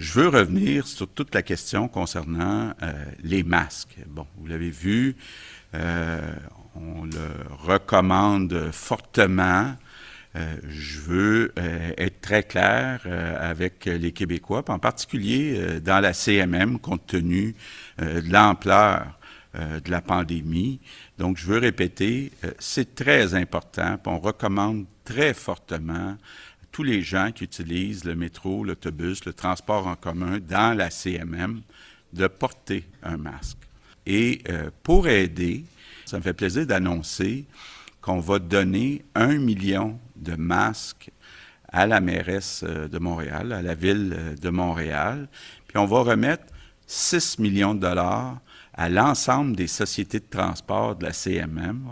Je veux revenir sur toute la question concernant les masques. Bon, vous l'avez vu, on le recommande fortement. Je veux être très clair avec les Québécois, en particulier dans la CMM, compte tenu de l'ampleur de la pandémie. Donc, je veux répéter, c'est très important, puis on recommande très fortement tous les gens qui utilisent le métro, l'autobus, le transport en commun dans la CMM de porter un masque. Et pour aider, ça me fait plaisir d'annoncer qu'on va donner 1 million de masques à la mairesse de Montréal, à la ville de Montréal, puis on va remettre 6 millions de dollars à l'ensemble des sociétés de transport de la CMM.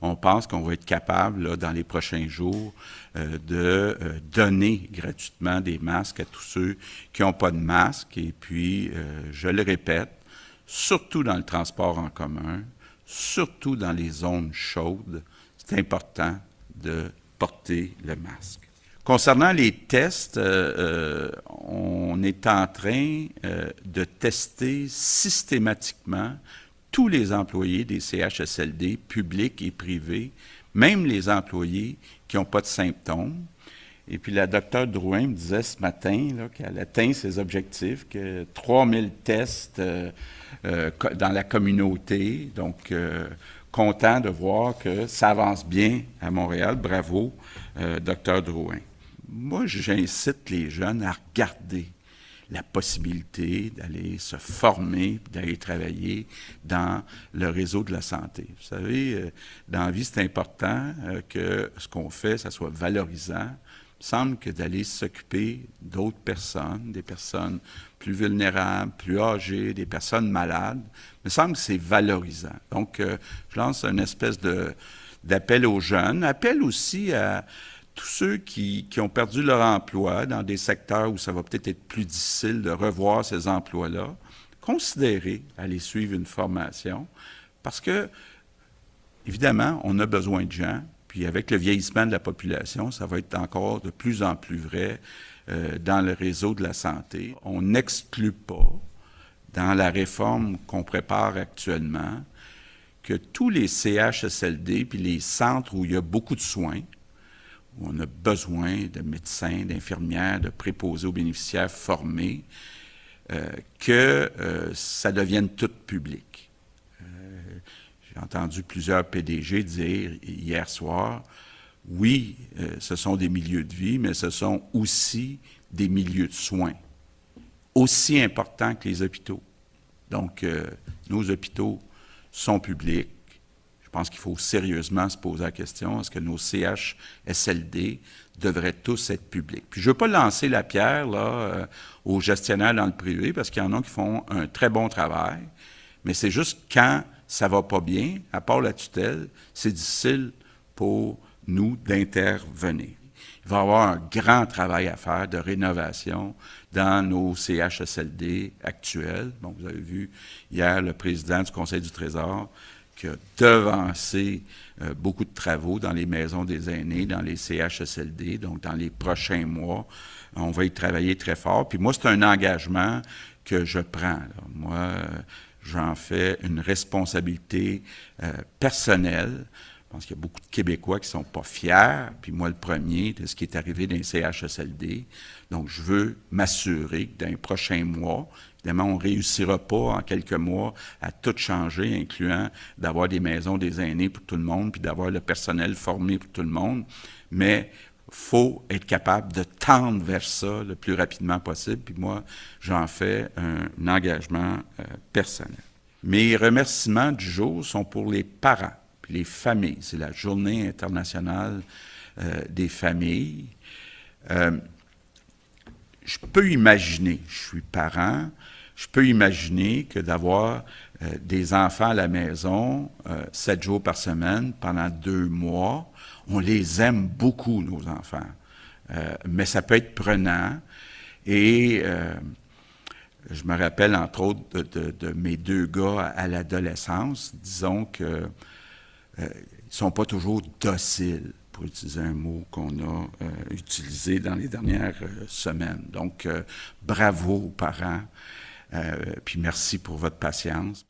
On pense qu'on va être capable, là, dans les prochains jours, de donner gratuitement des masques à tous ceux qui n'ont pas de masque. Et puis, je le répète, surtout dans le transport en commun, surtout dans les zones chaudes, c'est important de porter le masque. Concernant les tests, on est en train de tester systématiquement tous les employés des CHSLD, publics et privés, même les employés qui n'ont pas de symptômes. Et puis la docteure Drouin me disait ce matin là, qu'elle atteint ses objectifs, que 3000 tests dans la communauté. Donc, content de voir que ça avance bien à Montréal. Bravo, docteur Drouin. Moi, j'incite les jeunes à regarder la possibilité d'aller se former, d'aller travailler dans le réseau de la santé. Vous savez, dans la vie, c'est important que ce qu'on fait, ça soit valorisant. Il me semble que d'aller s'occuper d'autres personnes, des personnes plus vulnérables, plus âgées, des personnes malades, il me semble que c'est valorisant. Donc, je lance une espèce d'appel aux jeunes, appel aussi à tous ceux qui ont perdu leur emploi dans des secteurs où ça va peut-être être plus difficile de revoir ces emplois-là, considérer aller suivre une formation parce que, évidemment, on a besoin de gens, puis avec le vieillissement de la population, ça va être encore de plus en plus vrai dans le réseau de la santé. On n'exclut pas, dans la réforme qu'on prépare actuellement, que tous les CHSLD puis les centres où il y a beaucoup de soins, où on a besoin de médecins, d'infirmières, de préposés aux bénéficiaires formés, que ça devienne tout public. J'ai entendu plusieurs PDG dire hier soir, oui, ce sont des milieux de vie, mais ce sont aussi des milieux de soins, aussi importants que les hôpitaux. Donc, nos hôpitaux sont publics. Je pense qu'il faut sérieusement se poser la question, est-ce que nos CHSLD devraient tous être publics? Puis je ne veux pas lancer la pierre là, aux gestionnaires dans le privé, parce qu'il y en a qui font un très bon travail, mais c'est juste quand ça ne va pas bien, à part la tutelle, c'est difficile pour nous d'intervenir. Il va y avoir un grand travail à faire de rénovation dans nos CHSLD actuels. Bon, vous avez vu hier le président du Conseil du Trésor qui a devancé beaucoup de travaux dans les maisons des aînés, dans les CHSLD. Donc, dans les prochains mois, on va y travailler très fort. Puis moi, c'est un engagement que je prends, là. Moi, j'en fais une responsabilité personnelle. Je pense qu'il y a beaucoup de Québécois qui ne sont pas fiers, puis moi le premier, de ce qui est arrivé dans les CHSLD. Donc, je veux m'assurer que dans les prochains mois, évidemment, on ne réussira pas en quelques mois à tout changer, incluant d'avoir des maisons des aînés pour tout le monde, puis d'avoir le personnel formé pour tout le monde, mais il faut être capable de tendre vers ça le plus rapidement possible, puis moi, j'en fais un engagement personnel. Mes remerciements du jour sont pour les parents. Les familles. C'est la Journée internationale des familles. Je peux imaginer, je suis parent, je peux imaginer que d'avoir des enfants à la maison 7 jours par semaine pendant 2 mois, on les aime beaucoup, nos enfants. Mais ça peut être prenant. Et je me rappelle, entre autres, de mes 2 gars à l'adolescence. Disons que ils ne sont pas toujours dociles pour utiliser un mot qu'on a utilisé dans les dernières semaines. Donc, bravo aux parents, puis merci pour votre patience.